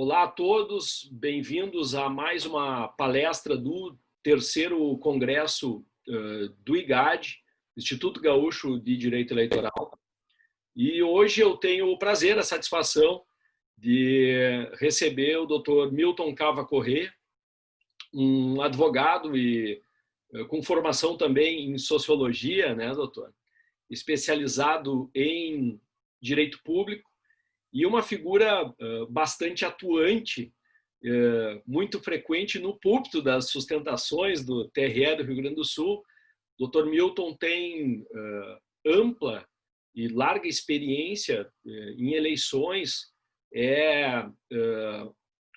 Olá a todos, bem-vindos a mais uma palestra do terceiro congresso do IGAD, Instituto Gaúcho de Direito Eleitoral. E hoje eu tenho o prazer, a satisfação de receber o Dr. Milton Cava Corrêa, um advogado e com formação também em sociologia, né, doutor? Especializado em direito público e uma figura bastante atuante, muito frequente no púlpito das sustentações do TRE do Rio Grande do Sul. Dr. Milton tem ampla e larga experiência em eleições, é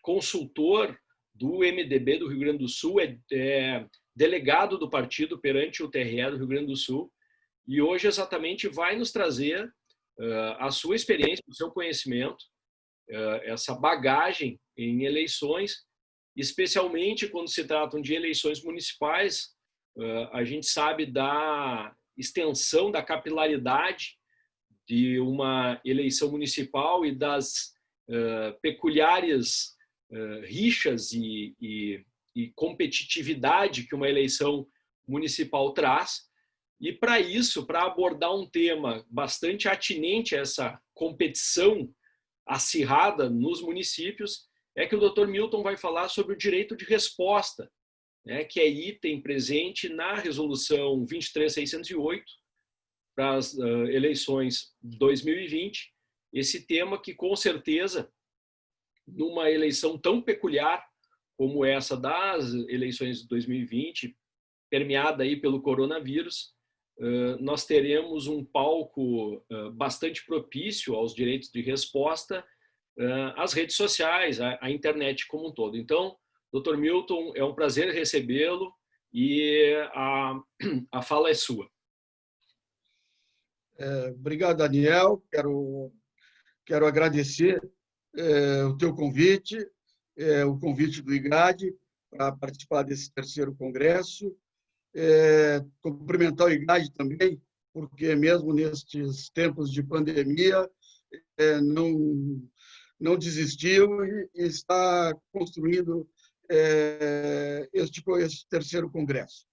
consultor do MDB do Rio Grande do Sul, é delegado do partido perante o TRE do Rio Grande do Sul, e hoje exatamente vai nos trazer a sua experiência, o seu conhecimento, essa bagagem em eleições, especialmente quando se tratam de eleições municipais. A gente sabe da extensão, da capilaridade de uma eleição municipal e das peculiares rixas e competitividade que uma eleição municipal traz. E para isso, para abordar um tema bastante atinente a essa competição acirrada nos municípios, é que o Dr. Milton vai falar sobre o direito de resposta, né, que é item presente na resolução 23608 para as eleições de 2020. Esse tema que, com certeza, numa eleição tão peculiar como essa das eleições de 2020, permeada aí pelo coronavírus, nós teremos um palco bastante propício aos direitos de resposta, às redes sociais, à internet como um todo. Então, Dr. Milton, é um prazer recebê-lo e a fala é sua. Obrigado, Daniel. Quero agradecer o teu convite, o convite do IGAD para participar desse terceiro congresso. Cumprimentar o IGAD também, porque mesmo nestes tempos de pandemia, não desistiu e está construindo este terceiro congresso.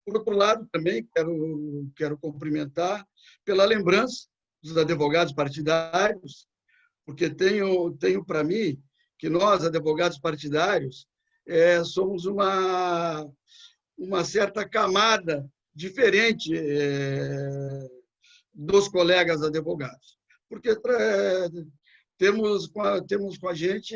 Por outro lado, também quero cumprimentar pela lembrança dos advogados partidários, porque tenho para mim que nós, advogados partidários, somos uma certa camada diferente dos colegas advogados, porque temos com a gente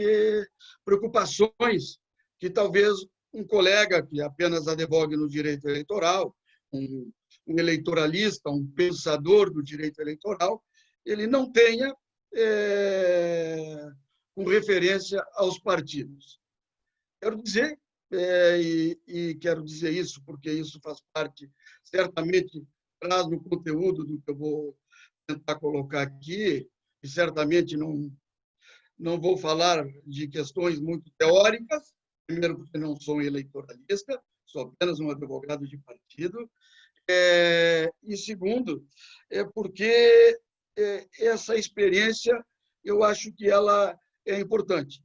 preocupações que talvez um colega que apenas advogue no direito eleitoral, um eleitoralista, um pensador do direito eleitoral, ele não tenha com referência aos partidos. Quero dizer, e quero dizer isso porque isso faz parte, certamente traz no conteúdo do que eu vou tentar colocar aqui, e certamente não vou falar de questões muito teóricas, primeiro porque não sou um eleitoralista, sou apenas um advogado de partido, e segundo, porque essa experiência, eu acho que ela é importante.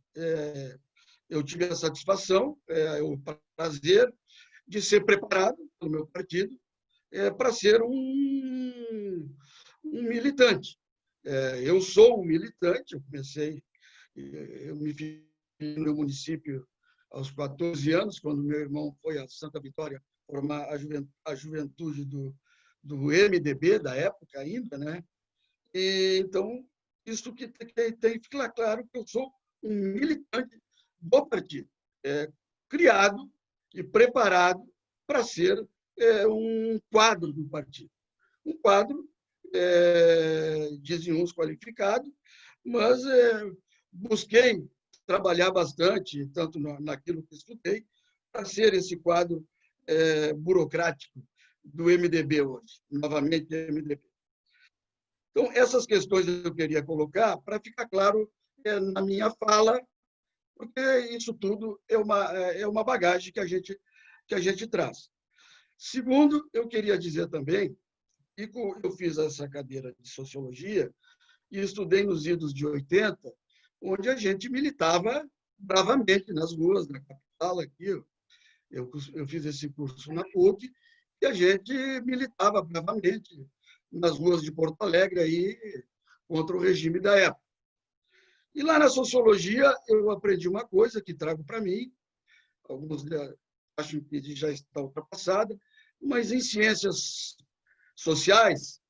Eu tive a satisfação, o prazer de ser preparado pelo meu partido para ser um militante. Eu sou um militante, eu me fiz no meu município aos 14 anos, quando meu irmão foi a Santa Vitória formar a juventude do MDB, da época ainda, né? E, então, isso que tem que ficar claro que eu sou um militante do partido, criado e preparado para ser um quadro do partido. Um quadro, dizem uns, qualificado, mas busquei trabalhar bastante, tanto naquilo que estudei, para ser esse quadro burocrático do MDB hoje, novamente MDB. Então, essas questões eu queria colocar para ficar claro na minha fala, porque isso tudo é uma bagagem que a gente traz. Segundo, eu queria dizer também, e eu fiz essa cadeira de sociologia e estudei nos idos de 80, onde a gente militava bravamente nas ruas da capital aqui. Eu fiz esse curso na PUC e a gente militava bravamente nas ruas de Porto Alegre aí contra o regime da época. E lá na sociologia eu aprendi uma coisa que trago para mim, alguns acham que já está ultrapassada, mas em ciências sociais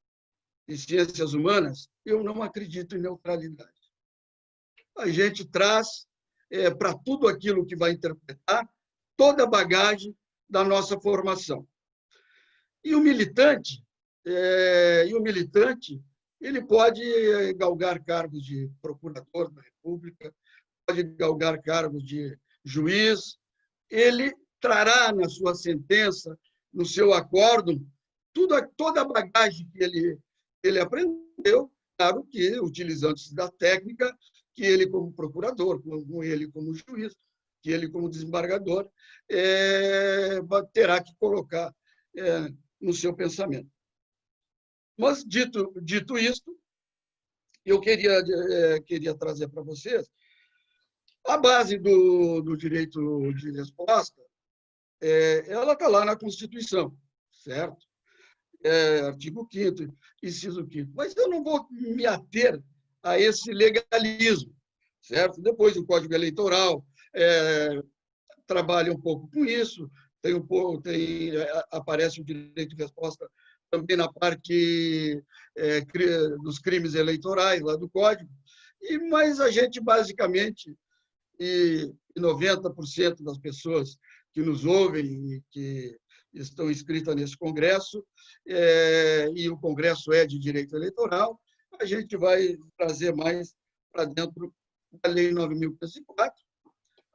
e ciências humanas eu não acredito em neutralidade. A gente traz para tudo aquilo que vai interpretar toda a bagagem da nossa formação. E o militante, ele pode galgar cargos de procurador da República, pode galgar cargos de juiz, ele trará na sua sentença, no seu acórdão, toda a bagagem que ele aprendeu, claro que utilizando-se da técnica que ele como procurador, como ele como juiz, que ele como desembargador, terá que colocar no seu pensamento. Mas, dito isto, eu queria trazer para vocês a base do direito de resposta, ela está lá na Constituição, certo? Artigo 5º, inciso 5º. Mas eu não vou me ater a esse legalismo, certo? Depois o Código Eleitoral trabalha um pouco com isso, aparece o direito de resposta também na parte dos crimes eleitorais lá do Código, mas a gente basicamente, e 90% das pessoas que nos ouvem e que estão inscritas nesse congresso, e o congresso é de direito eleitoral, a gente vai trazer mais para dentro da Lei 9.504,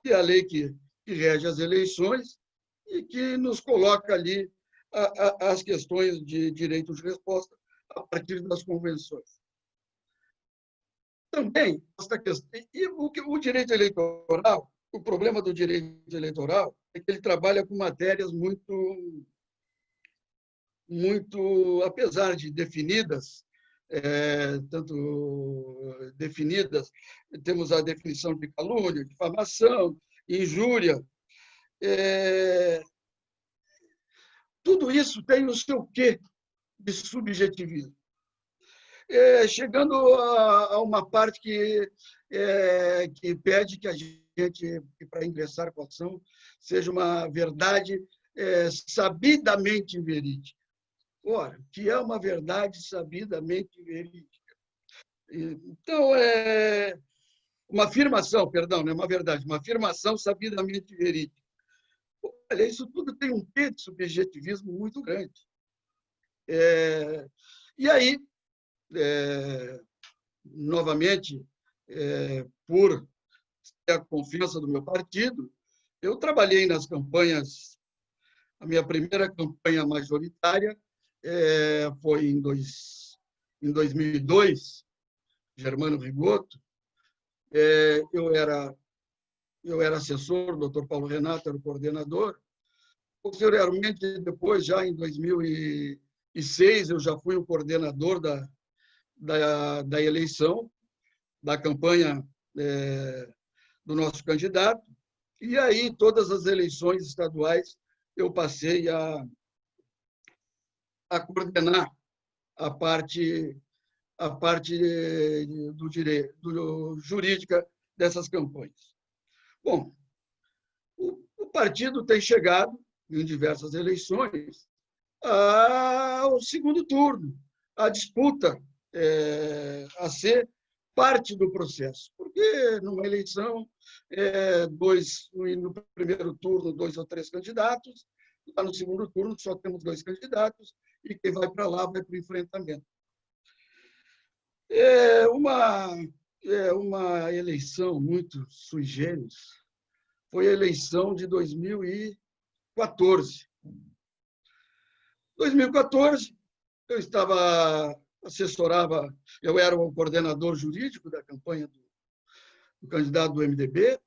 que é a lei que rege as eleições e que nos coloca ali as questões de direito de resposta a partir das convenções. Também, esta questão, e o direito eleitoral, o problema do direito eleitoral é que ele trabalha com matérias muito, apesar de definidas, tanto definidas, temos a definição de calúnia, difamação, injúria, tudo isso tem o seu quê de subjetivismo. Chegando a uma parte que pede que a gente, para ingressar com a ação, seja uma verdade sabidamente verídica. Ora, que é uma verdade sabidamente verídica? Então, uma afirmação, perdão, não é uma verdade, uma afirmação sabidamente verídica. Olha, isso tudo tem um quê de subjetivismo muito grande. E aí, novamente, por ter a confiança do meu partido, eu trabalhei nas campanhas. A minha primeira campanha majoritária foi em 2002, Germano Rigoto. Eu era assessor, o doutor Paulo Renato era o coordenador. Posteriormente, depois, já em 2006, eu já fui o coordenador da eleição, da campanha do nosso candidato. E aí, todas as eleições estaduais, eu passei a coordenar a parte do direito, jurídica dessas campanhas. Bom, o partido tem chegado, em diversas eleições, ao segundo turno, a disputa a ser parte do processo. Porque numa eleição, no primeiro turno, 2 ou 3 candidatos, lá no segundo turno só temos 2 candidatos, e quem vai para lá vai para o enfrentamento. Uma eleição muito sui generis foi a eleição de 2014. 2014, eu eu era o coordenador jurídico da campanha do candidato do MDB,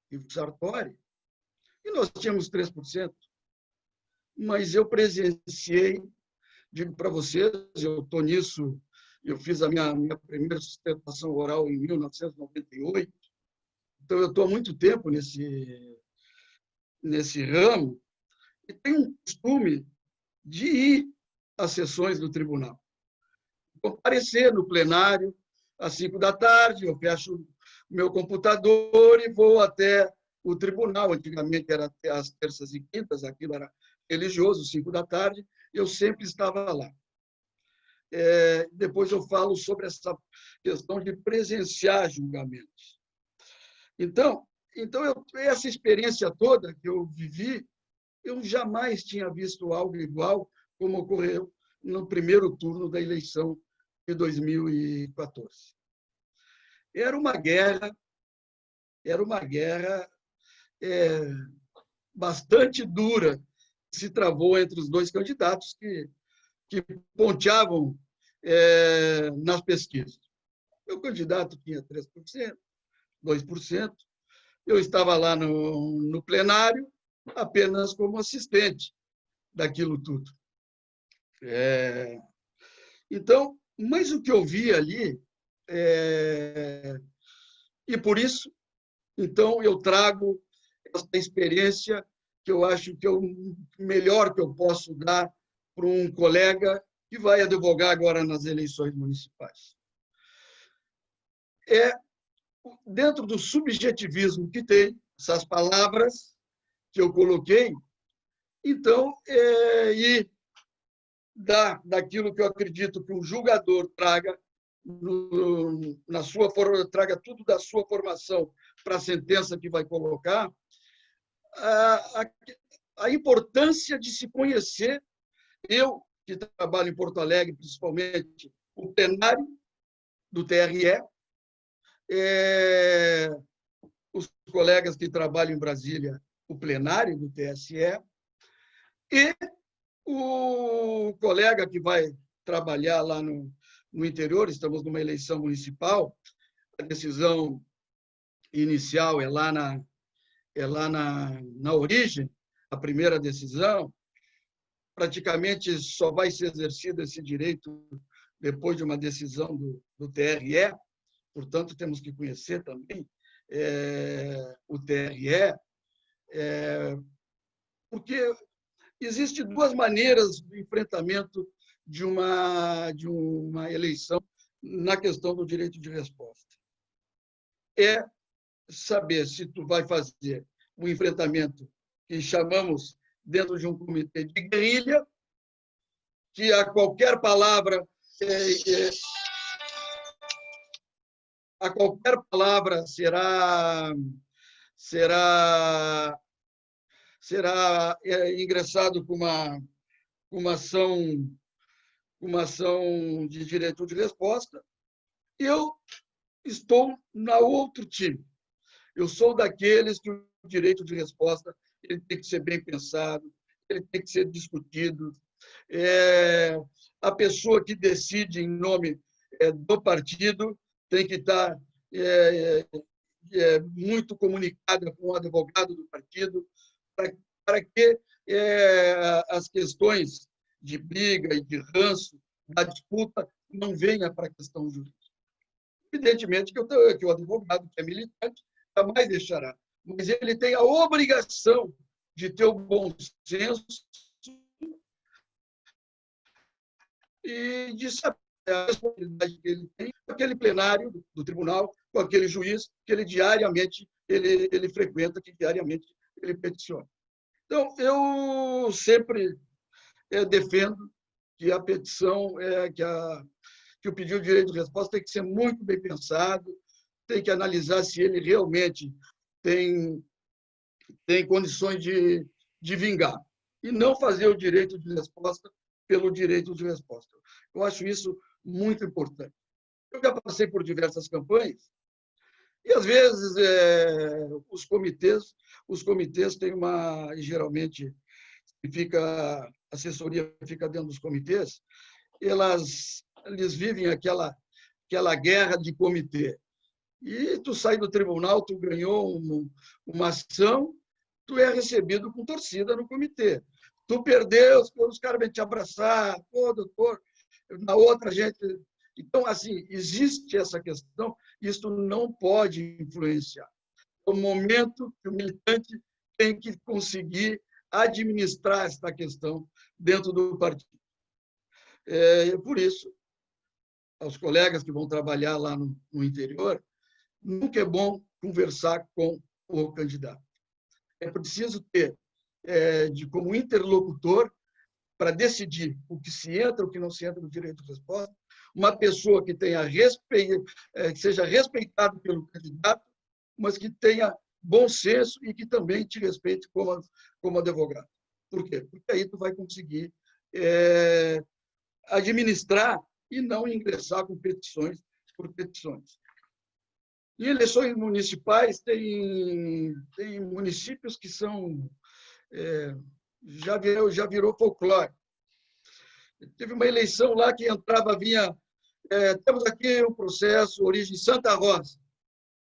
Ivo Sartori, e nós tínhamos 3%. Mas eu presenciei, digo para vocês, eu estou nisso, eu fiz a minha primeira sustentação oral em 1998, Então, eu estou há muito tempo nesse ramo e tenho um costume de ir às sessões do tribunal. Comparecer no plenário às 5 da tarde, eu fecho o meu computador e vou até o tribunal. Antigamente era até às terças e quintas, aquilo era religioso, 5 da tarde, eu sempre estava lá. Depois eu falo sobre essa questão de presenciar julgamentos. Então essa experiência toda que eu vivi, eu jamais tinha visto algo igual como ocorreu no primeiro turno da eleição de 2014. Era uma guerra bastante dura que se travou entre os dois candidatos que ponteavam nas pesquisas. O candidato tinha 3%, 2%. Eu estava lá no plenário apenas como assistente daquilo tudo. Então, mas o que eu vi ali, e por isso, então, eu trago essa experiência que eu acho que é o melhor que eu posso dar para um colega que vai advogar agora nas eleições municipais. Dentro do subjetivismo que tem, essas palavras que eu coloquei, então, e daquilo que eu acredito que um julgador traga, traga tudo da sua formação para a sentença que vai colocar, a importância de se conhecer. Eu, que trabalho em Porto Alegre, principalmente o plenário do TRE, os colegas que trabalham em Brasília, o plenário do TSE, e o colega que vai trabalhar lá no interior. Estamos numa eleição municipal, a decisão inicial é lá na origem, a primeira decisão. Praticamente só vai ser exercido esse direito depois de uma decisão do TRE, portanto, temos que conhecer também o TRE, porque existem duas maneiras de enfrentamento de uma eleição na questão do direito de resposta. É saber se tu vai fazer um enfrentamento que chamamos dentro de um comitê de guerrilha, que a qualquer palavra será ingressado com uma ação de direito de resposta. Eu estou na outro time. Eu sou daqueles que o direito de resposta ele tem que ser bem pensado, ele tem que ser discutido. A pessoa que decide em nome do partido tem que estar muito comunicada com o advogado do partido, para que as questões de briga e de ranço, da disputa, não venham para a questão jurídica. Evidentemente que o advogado, que é militante, jamais deixará, mas ele tem a obrigação de ter o bom senso e de saber a responsabilidade que ele tem com aquele plenário do tribunal, com aquele juiz que ele diariamente ele frequenta, que diariamente ele peticiona. Então, eu sempre defendo que a petição, que o pedido de direito de resposta tem que ser muito bem pensado, tem que analisar se ele realmente tem condições de vingar, e não fazer o direito de resposta pelo direito de resposta. Eu acho isso muito importante. Eu já passei por diversas campanhas, e, às vezes, os comitês têm geralmente, a assessoria fica dentro dos comitês, eles vivem aquela guerra de comitê. E tu sai do tribunal, tu ganhou uma ação, tu é recebido com torcida no comitê. Tu perdeu, os caras vêm te abraçar, pô, doutor, na outra gente... Então, assim, existe essa questão, isso não pode influenciar. É o momento que o militante tem que conseguir administrar esta questão dentro do partido. Por isso, aos colegas que vão trabalhar lá no interior, nunca é bom conversar com o candidato. É preciso ter, como interlocutor, para decidir o que se entra, o que não se entra no direito de resposta, uma pessoa que tenha que seja respeitado pelo candidato, mas que tenha bom senso e que também te respeite como advogado. Por quê? Porque aí tu vai conseguir administrar e não ingressar com petições por petições. Em eleições municipais, tem municípios que são já virou folclore. Teve uma eleição lá que vinha temos aqui um processo origem Santa Rosa.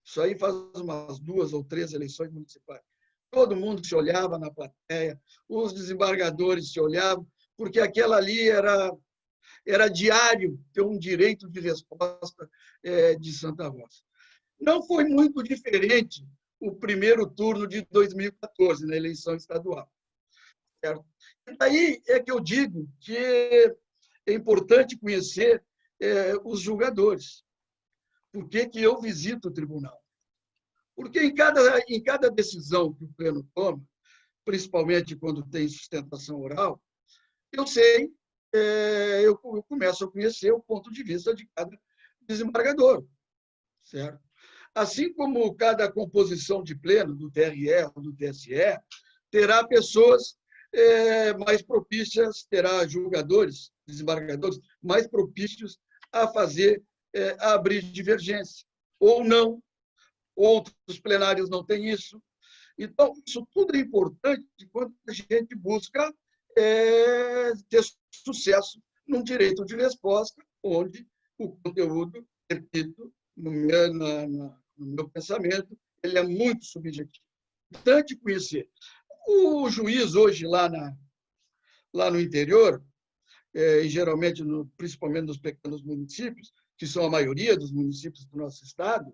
Isso aí faz umas 2 ou 3 eleições municipais. Todo mundo se olhava na plateia, os desembargadores se olhavam, porque aquela ali era diário ter um direito de resposta de Santa Rosa. Não foi muito diferente o primeiro turno de 2014, na eleição estadual. Certo? E daí é que eu digo que é importante conhecer os julgadores. Por que eu visito o tribunal? Porque em cada decisão que o pleno toma, principalmente quando tem sustentação oral, eu sei, eu começo a conhecer o ponto de vista de cada desembargador. Certo? Assim como cada composição de pleno, do TRE ou do TSE, terá pessoas mais propícias, terá julgadores, desembargadores, mais propícios a abrir divergência, ou não. Outros plenários não têm isso. Então, isso tudo é importante quando a gente busca ter sucesso num direito de resposta, onde o conteúdo, repito, no meu pensamento, ele é muito subjetivo. É importante conhecer. O juiz hoje lá no interior, e geralmente, principalmente nos pequenos municípios, que são a maioria dos municípios do nosso estado,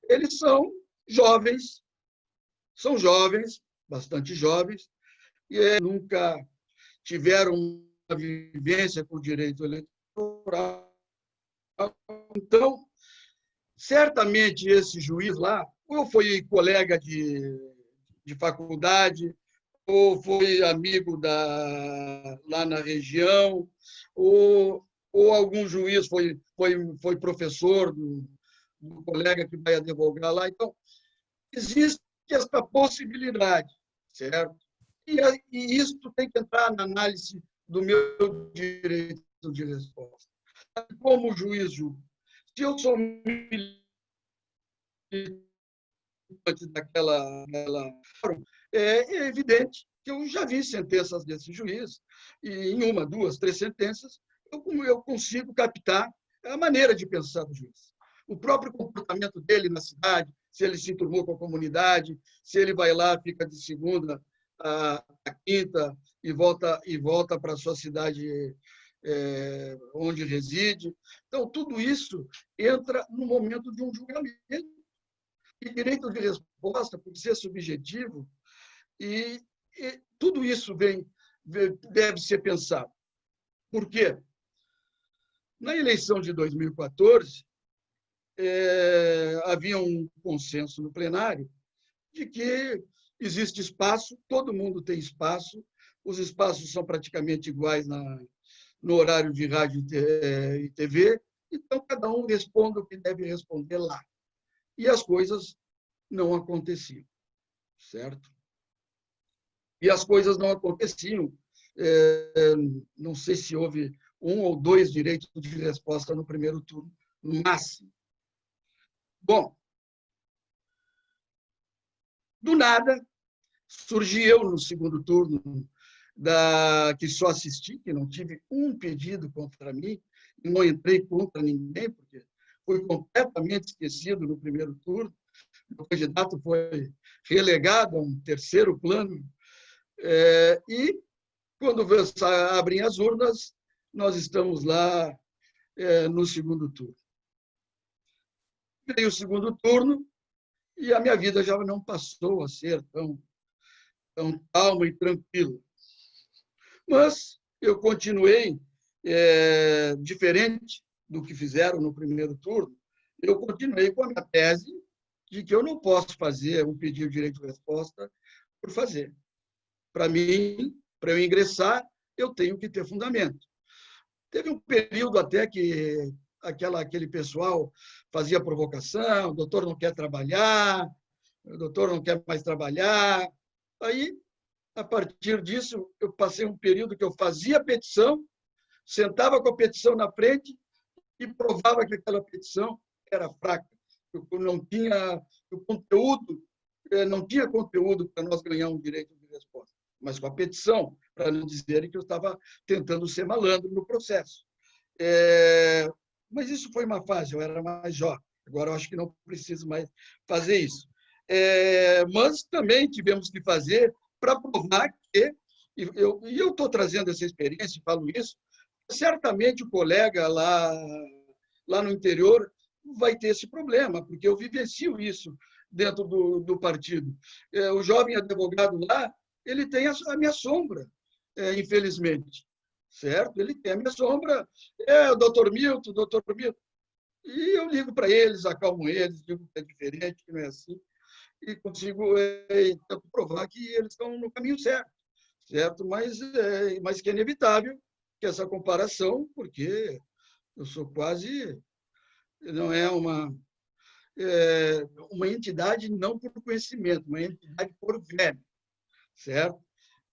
eles são jovens, bastante jovens, e nunca tiveram uma vivência com o direito eleitoral. Então, certamente esse juiz lá, ou foi colega de faculdade, ou foi amigo lá na região, ou algum juiz foi professor do colega que vai advogar lá. Então, existe essa possibilidade, certo? E isso tem que entrar na análise do meu direito de resposta. Como juiz julga? Se eu sou militante daquela é evidente que eu já vi sentenças desse juiz, e em 1, 2, 3 sentenças, eu consigo captar a maneira de pensar do juiz. O próprio comportamento dele na cidade, se ele se enturmou com a comunidade, se ele vai lá, fica de segunda a quinta e volta para a sua cidade onde reside. Então, tudo isso entra no momento de um julgamento. E direito de resposta, por ser subjetivo, e tudo isso deve ser pensado. Por quê? Na eleição de 2014, havia um consenso no plenário de que existe espaço, todo mundo tem espaço, os espaços são praticamente iguais no horário de rádio e TV, então cada um responde o que deve responder lá. E as coisas não aconteciam, certo? E as coisas não aconteciam. Não sei se houve 1 ou 2 direitos de resposta no primeiro turno, no máximo. Bom, do nada, surgi eu no segundo turno, que só assisti, que não tive um pedido contra mim, e não entrei contra ninguém, porque fui completamente esquecido no primeiro turno. O candidato foi relegado a um terceiro plano. E, quando abrem as urnas, nós estamos lá no segundo turno. Veio o segundo turno, e a minha vida já não passou a ser tão calma e tranquila. Mas eu continuei diferente do que fizeram no primeiro turno. Eu continuei com a minha tese de que eu não posso fazer um pedido de direito de resposta por fazer. Para mim, para eu ingressar, eu tenho que ter fundamento. Teve um período até que aquele pessoal fazia provocação, o doutor não quer trabalhar, o doutor não quer mais trabalhar. Aí, a partir disso, eu passei um período que eu fazia petição, sentava com a petição na frente e provava que aquela petição era fraca, que não tinha o conteúdo, não tinha conteúdo para nós ganhar um direito de resposta, mas com a petição, para não dizerem que eu estava tentando ser malandro no processo. Mas isso foi uma fase, eu era mais jovem, agora eu acho que não preciso mais fazer isso. Mas também tivemos que fazer para provar que, e eu estou trazendo essa experiência e falo isso, certamente o colega lá no interior vai ter esse problema, porque eu vivencio isso dentro do partido. O jovem advogado lá, ele tem a minha sombra, infelizmente, certo? Ele tem a minha sombra, o doutor Milton, e eu ligo para eles, acalmo eles, digo que é diferente, que não é assim, e consigo provar que eles estão no caminho certo? Mas que é inevitável que essa comparação, porque eu sou quase, não é uma entidade não por conhecimento, uma entidade por verme, certo?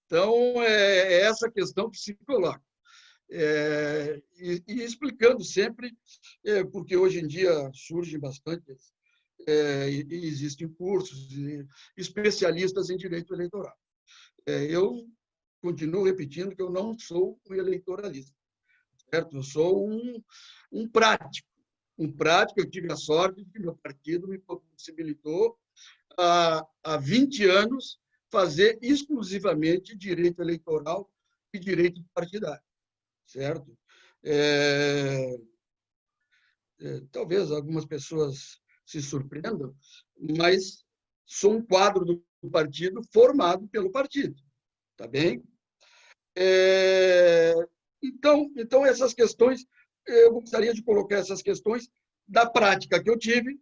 Então, é essa questão que se coloca. E explicando sempre, porque hoje em dia surgem bastante, e existem cursos, e especialistas em direito eleitoral. Eu continuo repetindo que eu não sou um eleitoralista, certo? Eu sou um prático. Eu tive a sorte de que meu partido me possibilitou, há 20 anos, fazer exclusivamente direito eleitoral e direito partidário, certo? Talvez algumas pessoas se surpreendam, mas sou um quadro do partido formado pelo partido, tá bem? Então, essas questões, eu gostaria de colocar essas questões da prática que eu tive.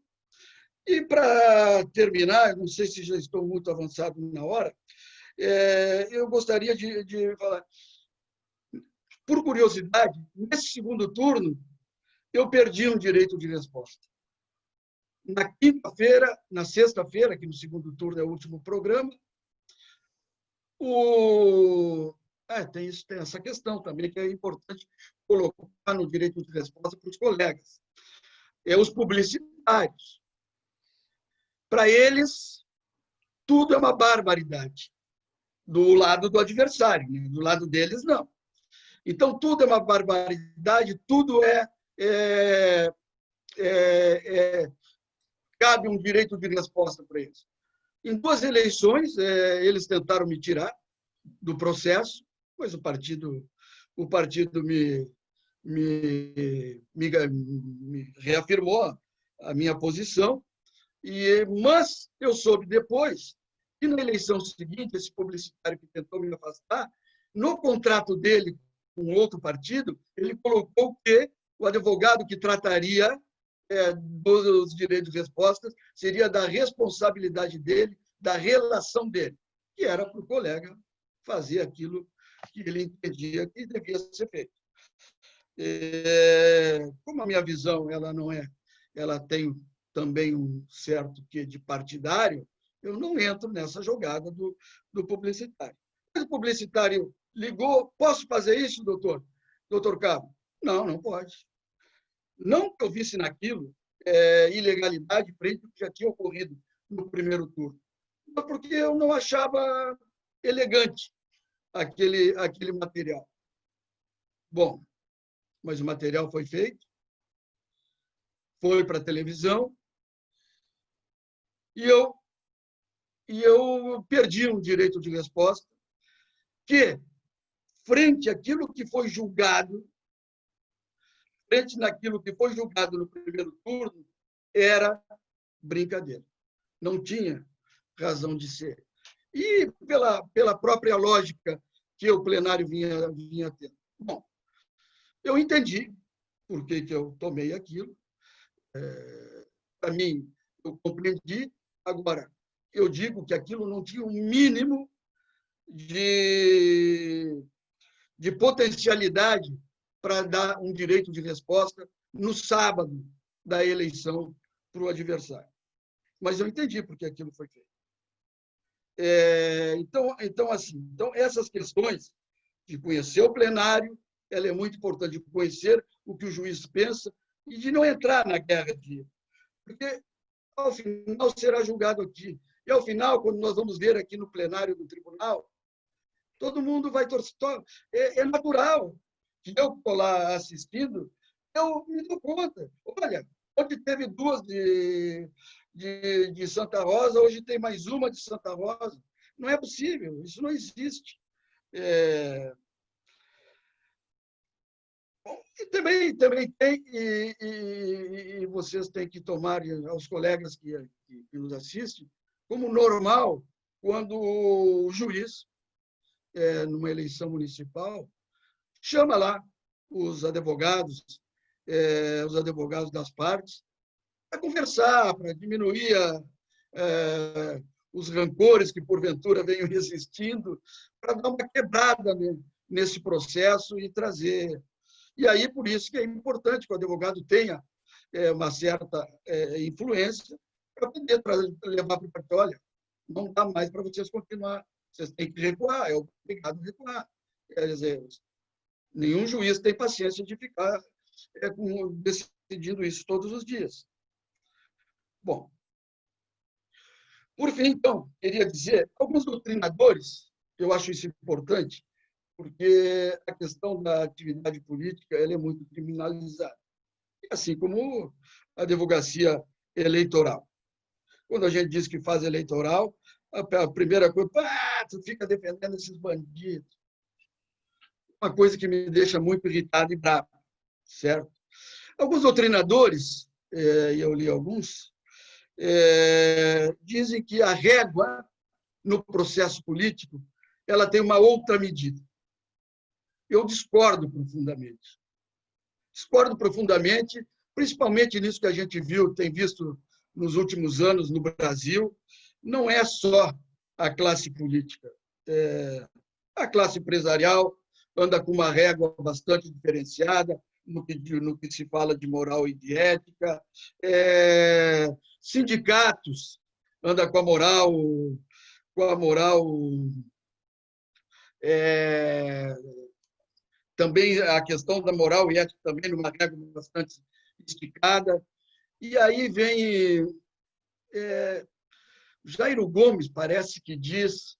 E, para terminar, não sei se já estou muito avançado na hora, eu gostaria de falar, por curiosidade, nesse segundo turno, eu perdi um direito de resposta. Na quinta-feira, na sexta-feira, que no segundo turno é o último programa, tem essa questão também que é importante colocar no direito de resposta para os colegas. Os publicitários. Para eles, tudo é uma barbaridade. Do lado do adversário, né? Do lado deles, não. Então, tudo é uma barbaridade, tudo cabe um direito de resposta para eles. Em 2 eleições, eles tentaram me tirar do processo, pois o partido me reafirmou a minha posição, mas eu soube depois que na eleição seguinte, esse publicitário que tentou me afastar, no contrato dele com outro partido, ele colocou que o advogado que trataria dos direitos de resposta seria da responsabilidade dele, da relação dele, que era para o colega fazer aquilo que ele entendia que devia ser feito. Como a minha visão ela tem também um certo quê de partidário, eu não entro nessa jogada do publicitário. O publicitário ligou, posso fazer isso, doutor Cabo? Não, não pode. Não que eu visse naquilo ilegalidade frente ao que já tinha ocorrido no primeiro turno, mas porque eu não achava elegante aquele material. Bom, mas o material foi feito, foi para a televisão, e eu perdi um direito de resposta que, frente àquilo que foi julgado, frente naquilo que foi julgado no primeiro turno, era brincadeira. não tinha razão de ser. E pela própria lógica que o plenário vinha tendo. Bom, eu entendi por que eu tomei aquilo. Para mim, eu compreendi. Agora, eu digo que aquilo não tinha um mínimo de potencialidade para dar um direito de resposta no sábado da eleição para o adversário. Mas eu entendi por que aquilo foi feito. Então, essas questões de conhecer o plenário, ela é muito importante, de conhecer o que o juiz pensa e de não entrar na guerra porque, ao final, será julgado aqui. E, ao final, quando nós vamos ver aqui no plenário do tribunal, todo mundo vai torcer. É natural que eu estou lá assistindo, eu me dou conta. Olha, onde teve duas de Santa Rosa, hoje tem mais uma de Santa Rosa. Não é possível, isso não existe. E também tem, e vocês têm que tomar, aos colegas que nos assistem, como normal, quando o juiz, numa eleição municipal, chama lá os advogados das partes, para conversar, para diminuir os rancores que, porventura, venham existindo, para dar uma quebrada nesse processo e trazer. E aí, por isso que é importante que o advogado tenha uma certa influência para poder levar para o partido. Olha, não dá mais para vocês continuar, vocês têm que recuar, é obrigado a recuar. Quer dizer, nenhum juiz tem paciência de ficar decidindo isso todos os dias. Bom, por fim, então, queria dizer, alguns doutrinadores, eu acho isso importante, porque a questão da atividade política ela é muito criminalizada, assim como a advocacia eleitoral. Quando a gente diz que faz eleitoral, a primeira coisa, tu fica defendendo esses bandidos. Uma coisa que me deixa muito irritado e bravo, certo? Alguns doutrinadores, e eu li alguns, dizem que a régua no processo político ela tem uma outra medida. Eu discordo profundamente. Discordo profundamente, principalmente nisso que a gente tem visto nos últimos anos no Brasil. Não é só a classe política. A classe empresarial anda com uma régua bastante diferenciada no que se fala de moral e de ética. Sindicatos anda com a moral também a questão da moral e ética também numa régua bastante esticada. E aí vem Jairo Gomes, parece que diz,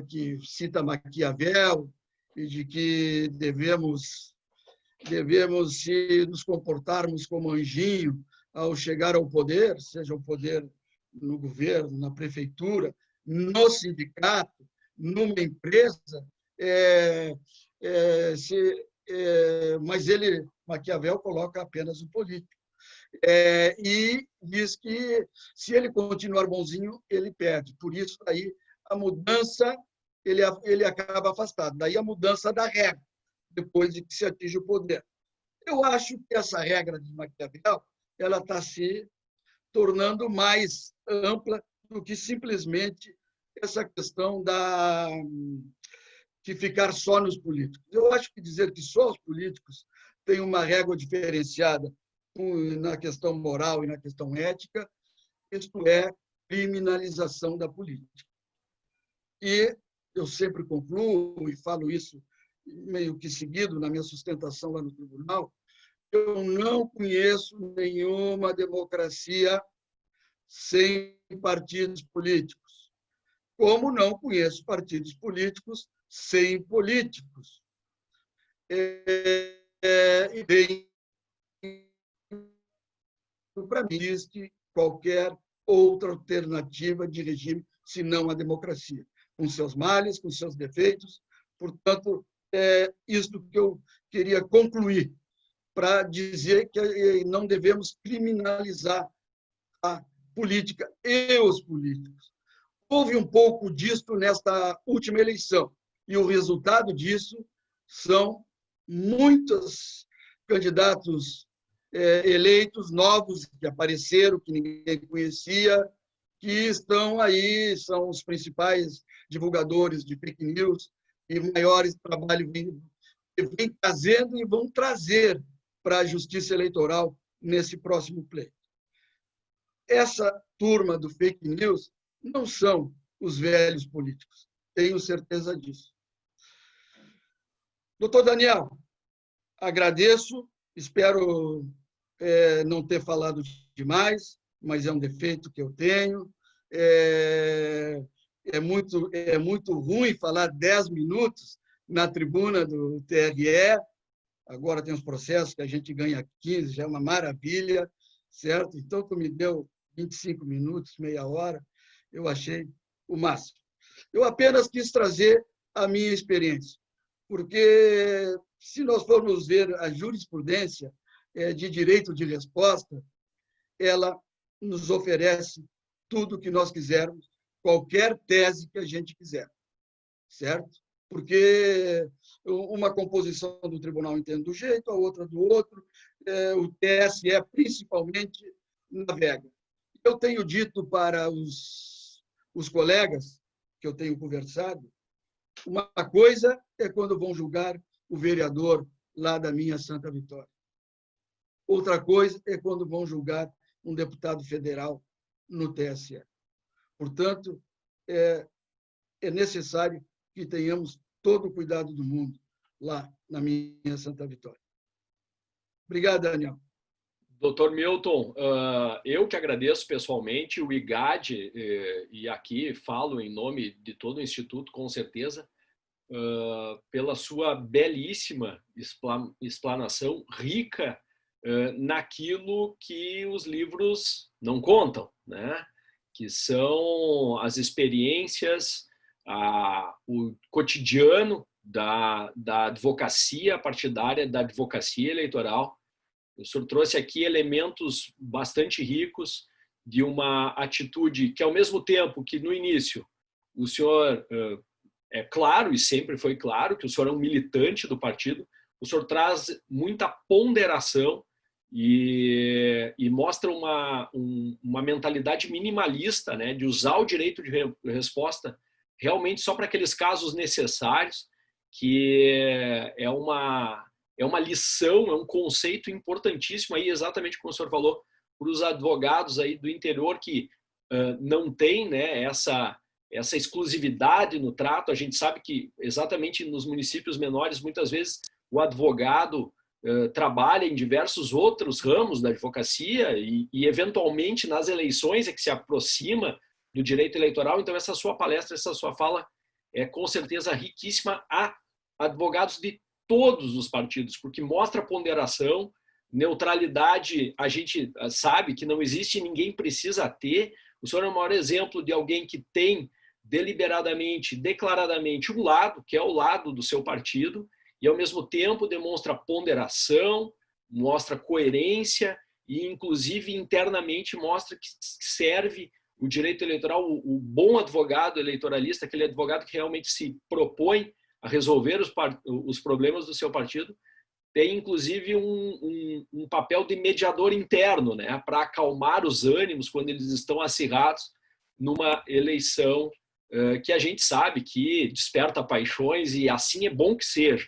que cita Maquiavel, e de que devemos se nos comportarmos como anjinho ao chegar ao poder, seja o poder no governo, na prefeitura, no sindicato, numa empresa, mas Maquiavel coloca apenas o político. E diz que, se ele continuar bonzinho, ele perde. Por isso, aí, a mudança, ele acaba afastado. Daí a mudança da regra, depois de que se atinge o poder. Eu acho que essa regra de Maquiavel ela está se tornando mais ampla do que simplesmente essa questão de ficar só nos políticos. Eu acho que dizer que só os políticos têm uma régua diferenciada na questão moral e na questão ética, isto é criminalização da política. E eu sempre concluo, e falo isso meio que seguido na minha sustentação lá no tribunal, eu não conheço nenhuma democracia sem partidos políticos, como não conheço partidos políticos sem políticos. E bem, para mim, existe qualquer outra alternativa de regime, senão a democracia, com seus males, com seus defeitos. Portanto, é isto que eu queria concluir, para dizer que não devemos criminalizar a política e os políticos. Houve um pouco disso nesta última eleição, e o resultado disso são muitos candidatos eleitos novos que apareceram, que ninguém conhecia, que estão aí, são os principais divulgadores de fake news e maiores trabalhos vem trazendo e vão trazer para a Justiça Eleitoral nesse próximo pleito. Essa turma do fake news não são os velhos políticos, tenho certeza disso. Doutor Daniel, agradeço, espero não ter falado demais, mas é um defeito que eu tenho. É muito ruim falar 10 minutos na tribuna do TRE. Agora tem os processos que a gente ganha 15, já é uma maravilha, certo? Então, tu me deu 25 minutos, meia hora, eu achei o máximo. Eu apenas quis trazer a minha experiência, porque se nós formos ver a jurisprudência de direito de resposta, ela nos oferece tudo o que nós quisermos, qualquer tese que a gente quiser, certo? Porque uma composição do tribunal entende do jeito, a outra do outro, o TSE principalmente navega. Eu tenho dito para os colegas que eu tenho conversado, uma coisa é quando vão julgar o vereador lá da minha Santa Vitória. Outra coisa é quando vão julgar um deputado federal no TSE. Portanto, é necessário que tenhamos todo o cuidado do mundo lá na minha Santa Vitória. Obrigado, Daniel. Doutor Milton, eu que agradeço pessoalmente, o IGAD, e aqui falo em nome de todo o Instituto, com certeza, pela sua belíssima explanação, rica naquilo que os livros não contam, né? Que são as experiências, o cotidiano da advocacia partidária, da advocacia eleitoral. O senhor trouxe aqui elementos bastante ricos de uma atitude que, ao mesmo tempo que no início o senhor é claro, e sempre foi claro, que o senhor é um militante do partido, o senhor traz muita ponderação e mostra uma mentalidade minimalista, né, de usar o direito de resposta realmente só para aqueles casos necessários, que é uma lição, é um conceito importantíssimo aí, exatamente como o senhor falou, para os advogados aí do interior que não tem, né, essa exclusividade no trato. A gente sabe que exatamente nos municípios menores, muitas vezes o advogado trabalha em diversos outros ramos da advocacia e eventualmente nas eleições é que se aproxima do direito eleitoral. Então essa sua palestra, essa sua fala é com certeza riquíssima a advogados de todos os partidos, porque mostra ponderação, neutralidade. A gente sabe que não existe, ninguém precisa ter. O senhor é o maior exemplo de alguém que tem deliberadamente, declaradamente um lado, que é o lado do seu partido, e ao mesmo tempo demonstra ponderação, mostra coerência e inclusive internamente mostra que serve o direito eleitoral, o bom advogado eleitoralista, aquele advogado que realmente se propõe a resolver os problemas do seu partido, tem inclusive um papel de mediador interno, né, para acalmar os ânimos quando eles estão acirrados numa eleição que a gente sabe que desperta paixões, e assim é bom que seja.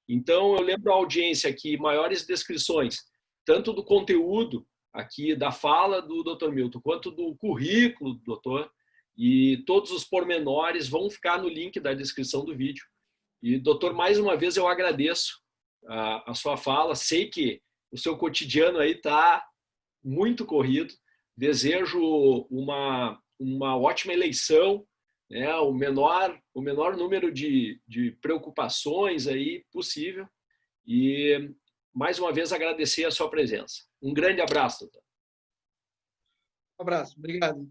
Então, eu lembro à audiência aqui maiores descrições, tanto do conteúdo aqui da fala do Dr. Milton, quanto do currículo do doutor, e todos os pormenores vão ficar no link da descrição do vídeo. E, doutor, mais uma vez eu agradeço a sua fala. Sei que o seu cotidiano aí está muito corrido. Desejo uma ótima eleição, né? O menor número de preocupações aí possível. E, mais uma vez, agradecer a sua presença. Um grande abraço, doutor. Um abraço. Obrigado.